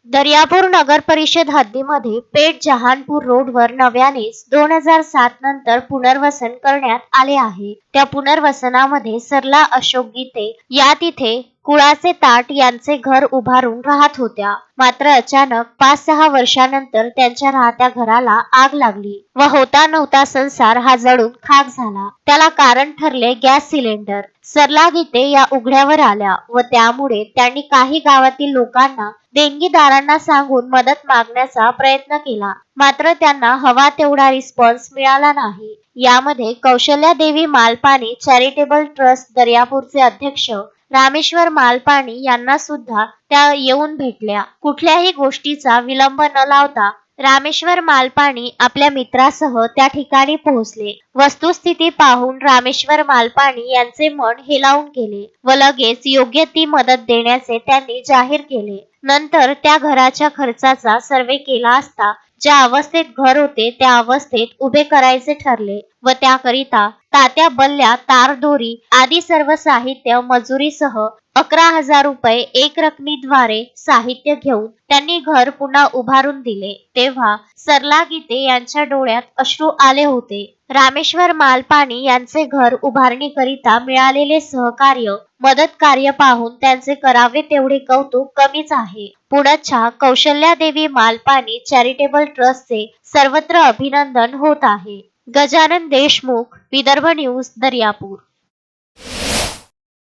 दर्यापूर नगर परिषद हद्दीमध्ये पेठ जहानपूर रोडवर नव्यानेच 2007 नंतर पुनर्वसन करण्यात आले आहे. त्या पुनर्वसनामध्ये सरला अशोक गीते या तिथे कुळाचे ताट यांचे घर उभारून राहत होत्या. मात्र अचानक 5-6 वर्षानंतर त्यांच्या राहत्या घराला आग लागली व होता नव्हता संसार हा जळून खाक झाला. त्याला कारण ठरले गॅस सिलेंडर. सरला गीते या उघड्यावर आल्या व त्यामुळे त्यांनी काही गावातील लोकांना देणगीदारांना सांगून मदत मागण्याचा प्रयत्न केला. मात्र त्यांना हवा तेवढा रिस्पॉन्स मिळाला नाही. यामध्ये कौशल्या देवी मालपाणी चॅरिटेबल ट्रस्ट दर्यापूरचे अध्यक्ष रामेश्वर मालपाणी यांना सुद्धा त्या येऊन भेटल्या. कुठल्याही गोष्टीचा विलंब न लावता रामेश्वर मालपाणी आपल्या मित्रासह त्या ठिकाणी पोहोचले. वस्तुस्थिती पाहून रामेश्वर मालपाणी यांचे मन हेलावून गेले व लगेच योग्य ती मदत देण्याचे त्यांनी जाहीर केले. नंतर त्या घराच्या खर्चाचा सर्वे केला असता ज्या अवस्थेत घर होते त्या अवस्थेत उभे करायचे ठरले व त्याकरिता तात्या बल्ल्या तारदोरी आदी सर्व साहित्य मजुरीसह 11,000 रुपये एक रकमीद्वारे साहित्य घेऊन त्यांनी घर पुन्हा उभारून दिले. तेव्हा सरला गीते यांच्या डोळ्यात अश्रू आले होते. रामेश्वर मालपाणी यांचे घर उभारणीकरिता मिळालेले सहकार्य मदत कार्य पाहून त्यांचे करावे तेवढे कौतुक कमीच आहे. पुण्याच्या कौशल्या देवी मालपाणी चॅरिटेबल ट्रस्टचे सर्वत्र अभिनंदन होत आहे. गजानन देशमुख, विदर्भ न्यूज, दर्यापूर.